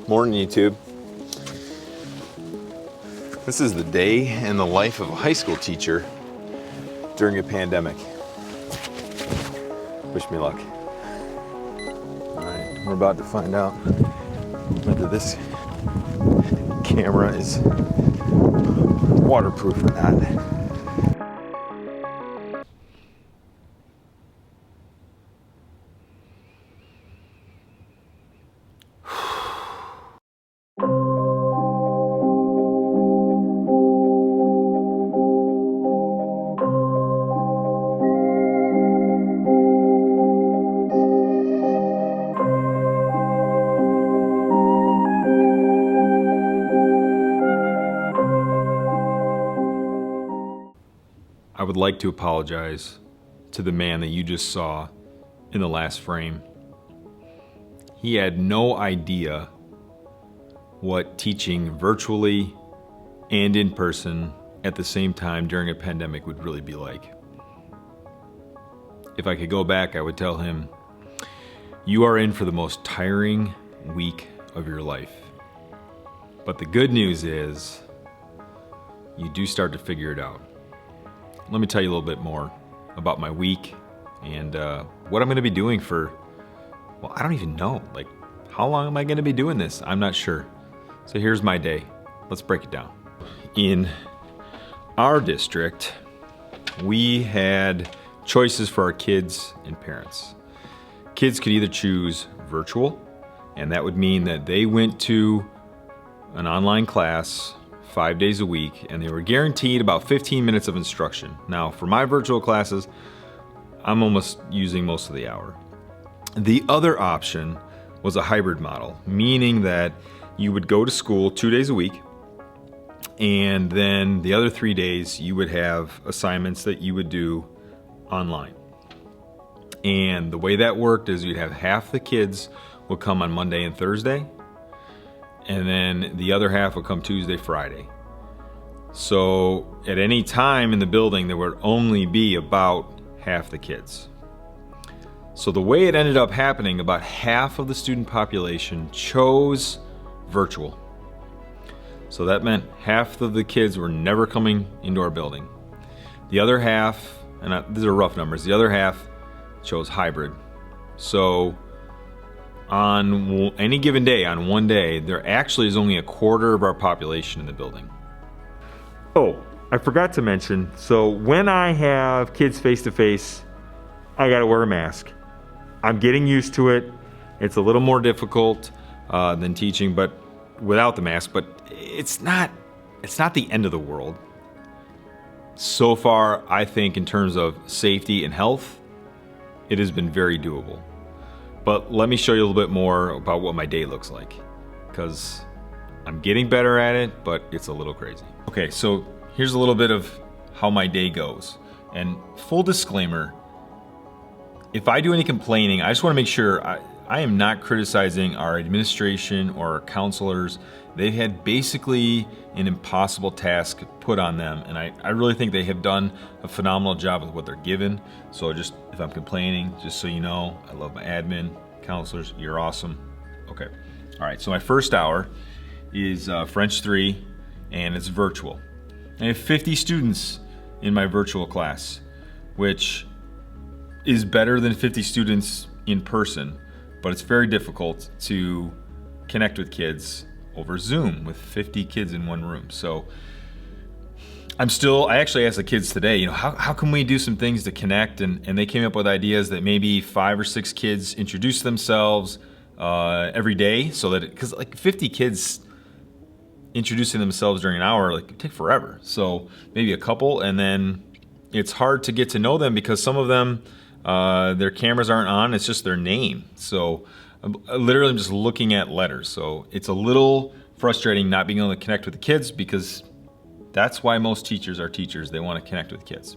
Morning, YouTube. This is the day in the life of a high school teacher during a pandemic. Wish me luck. All right, we're about to find out whether this camera is waterproof or not. I would like to apologize to the man that you just saw in the last frame. He had no idea what teaching virtually and in person at the same time during a pandemic would really be like. If I could go back, I would tell him, you are in for the most tiring week of your life. But the good news is, you do start to figure it out. Let me tell you a little bit more about my week and what I'm going to be doing for, well, I don't even know. Like, how long am I going to be doing this? I'm not sure. So here's my day. Let's break it down. In our district, we had choices for our kids and parents. Kids could either choose virtual, and that would mean that they went to an online class 5 days a week, and they were guaranteed about 15 minutes of instruction. Now, for my virtual classes, I'm almost using most of the hour. The other option was a hybrid model, meaning that you would go to school 2 days a week, and then the other 3 days you would have assignments that you would do online. And the way that worked is you'd have half the kids would come on Monday and Thursday, and then the other half will come Tuesday, Friday. So at any time in the building, there would only be about half the kids. So the way it ended up happening, about half of the student population chose virtual. So that meant half of the kids were never coming into our building. The other half, and these are rough numbers, the other half chose hybrid. So on any given day, on one day, there actually is only a quarter of our population in the building. Oh, I forgot to mention, so when I have kids face-to-face, I gotta wear a mask. I'm getting used to it. It's a little more difficult than teaching but without the mask, but it's not the end of the world. So far, I think in terms of safety and health, it has been very doable. But let me show you a little bit more about what my day looks like, because I'm getting better at it, but it's a little crazy. Okay, so here's a little bit of how my day goes. And full disclaimer, if I do any complaining, I just want to make sure I am not criticizing our administration or our counselors. They've had basically an impossible task put on them, and I really think they have done a phenomenal job with what they're given. So just, if I'm complaining, just so you know, I love my admin, counselors, you're awesome. Okay, all right, so my first hour is French 3, and it's virtual. I have 50 students in my virtual class, which is better than 50 students in person, but it's very difficult to connect with kids over Zoom with 50 kids in one room. So I actually asked the kids today, how can we do some things to connect? And they came up with ideas that maybe 5 or 6 kids introduce themselves every day, so that, because like 50 kids introducing themselves during an hour, like, it take forever. So maybe a couple, and then it's hard to get to know them because some of them, their cameras aren't on, it's just their name. So literally I'm just looking at letters. So it's a little frustrating not being able to connect with the kids, because that's why most teachers are teachers. They want to connect with kids.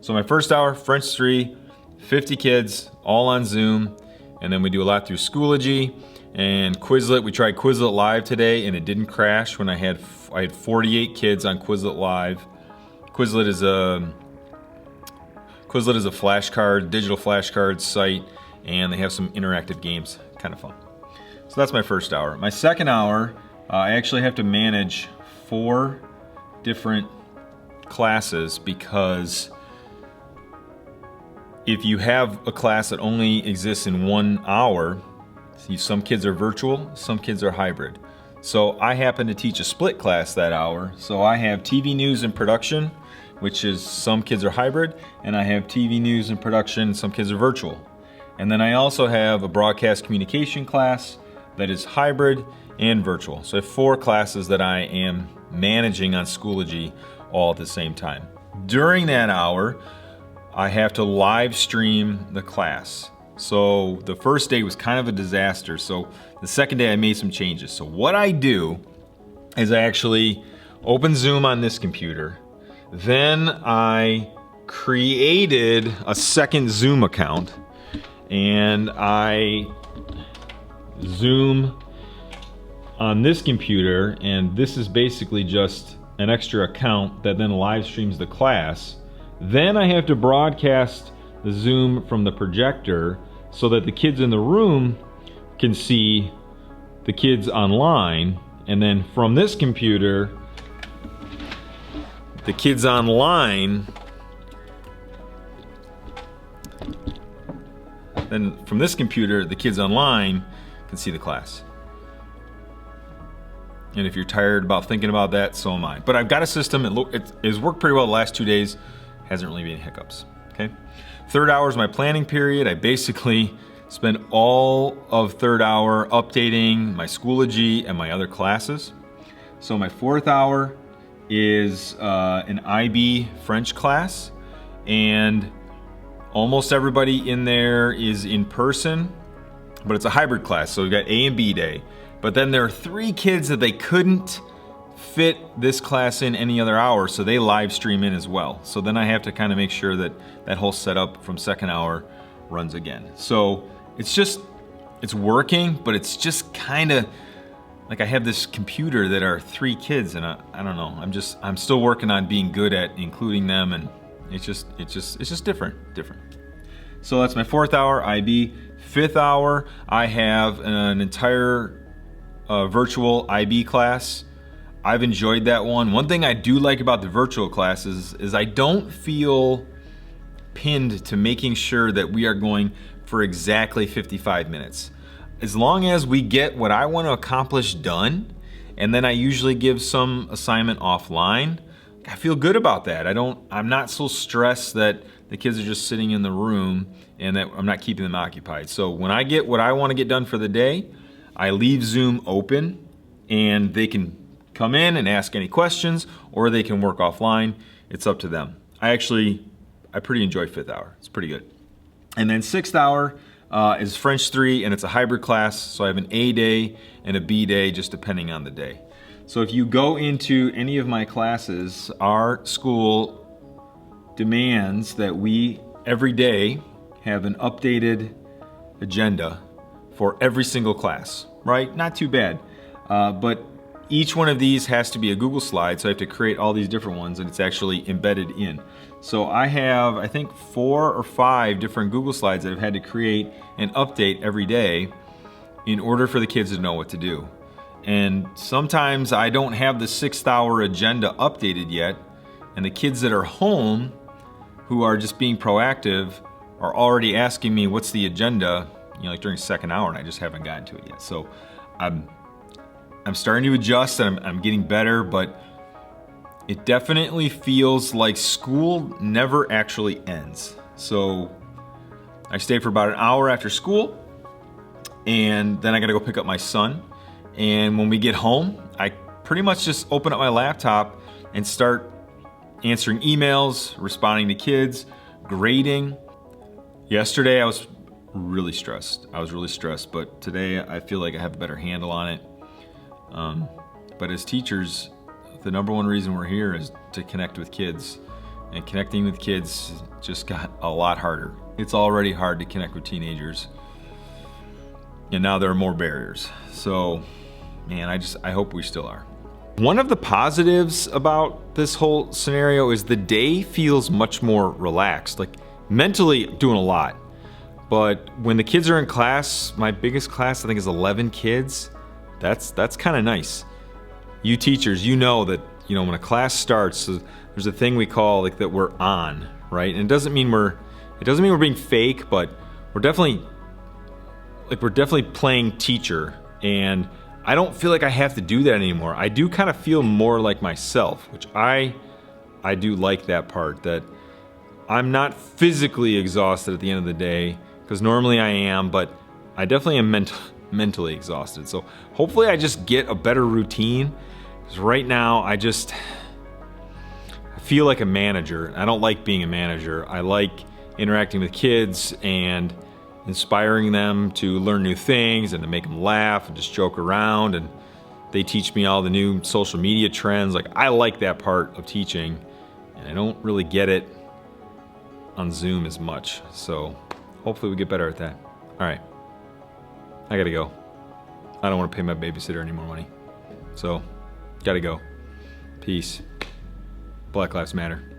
So my first hour, French 3, 50 kids, all on Zoom. And then we do a lot through Schoology and Quizlet. We tried Quizlet Live today, and it didn't crash when I had 48 kids on Quizlet Live. Quizlet is a flashcard, digital flashcard site, and they have some interactive games. Kind of fun. So So that's my first hour. My second hour, I actually have to manage 4 different classes, because if you have a class that only exists in 1 hour, some kids are virtual, some kids are hybrid. So I happen to teach a split class that hour. So I have TV news and production, which is some kids are hybrid, and I have TV news and production, some kids are virtual. And then I also have a broadcast communication class that is hybrid and virtual. So I have 4 classes that I am managing on Schoology all at the same time. During that hour, I have to live stream the class. So the first day was kind of a disaster. So the second day I made some changes. So what I do is I actually open Zoom on this computer. Then I created a second Zoom account, and I Zoom on this computer, and this is basically just an extra account that then live streams the class. Then I have to broadcast the Zoom from the projector so that the kids in the room can see the kids online, and then from this computer, the kids online, then from this computer, the kids online can see the class. And if you're tired about thinking about that, so am I. But I've got a system, it has worked pretty well the last 2 days, hasn't really been any hiccups, okay? Third hour is my planning period. I basically spend all of third hour updating my Schoology and my other classes. So my fourth hour is an IB French class, and almost everybody in there is in person, but it's a hybrid class, so we've got A and B day. But then there are 3 kids that they couldn't fit this class in any other hour, so they live stream in as well. So then I have to kind of make sure that that whole setup from second hour runs again. So it's working, but it's just kind of like I have this computer that are 3 kids, and I don't know. I'm still working on being good at including them, and it's just different. So that's my fourth hour, IB. Fifth hour, I have an entire virtual IB class. I've enjoyed that one. One thing I do like about the virtual classes is I don't feel pinned to making sure that we are going for exactly 55 minutes. As long as we get what I want to accomplish done, and then I usually give some assignment offline, I feel good about that. I'm not so stressed that the kids are just sitting in the room and that I'm not keeping them occupied. So when I get what I want to get done for the day, I leave Zoom open, and they can come in and ask any questions, or they can work offline. It's up to them. I pretty enjoy fifth hour. It's pretty good. And then sixth hour is French 3, and it's a hybrid class. So I have an A day and a B day, just depending on the day. So if you go into any of my classes, our school demands that we every day have an updated agenda for every single class, right? Not too bad. But each one of these has to be a Google slide, so I have to create all these different ones, and it's actually embedded in. So I have, I think, 4 or 5 different Google slides that I've had to create and update every day in order for the kids to know what to do. And sometimes I don't have the 6th hour agenda updated yet, and the kids that are home who are just being proactive are already asking me what's the agenda, like during second hour, and I just haven't gotten to it yet. So I'm starting to adjust, and I'm getting better, but it definitely feels like school never actually ends. So I stay for about an hour after school, and then I gotta go pick up my son. And when we get home, I pretty much just open up my laptop and start answering emails, responding to kids, grading. Yesterday I was really stressed. But today I feel like I have a better handle on it. But as teachers, the number one reason we're here is to connect with kids. And connecting with kids just got a lot harder. It's already hard to connect with teenagers, and now there are more barriers. So, man, I hope we still are. One of the positives about this whole scenario is the day feels much more relaxed. Like, mentally doing a lot, But when the kids are in class, my biggest class I think is 11 kids. That's kind of nice. You teachers, you know that, when a class starts, there's a thing we call like that we're on, right? And it doesn't mean we're being fake, but we're definitely playing teacher, and I don't feel like I have to do that anymore. I do kind of feel more like myself, which I do like that part, that I'm not physically exhausted at the end of the day, because normally I am, but I definitely am mentally exhausted. So hopefully I just get a better routine, because right now I feel like a manager. I don't like being a manager. I like interacting with kids and inspiring them to learn new things and to make them laugh and just joke around, and they teach me all the new social media trends. Like, I like that part of teaching, and I don't really get it on Zoom as much. So hopefully we get better at that. All right, I gotta go. I don't want to pay my babysitter any more money. So, gotta go. Peace. Black Lives Matter.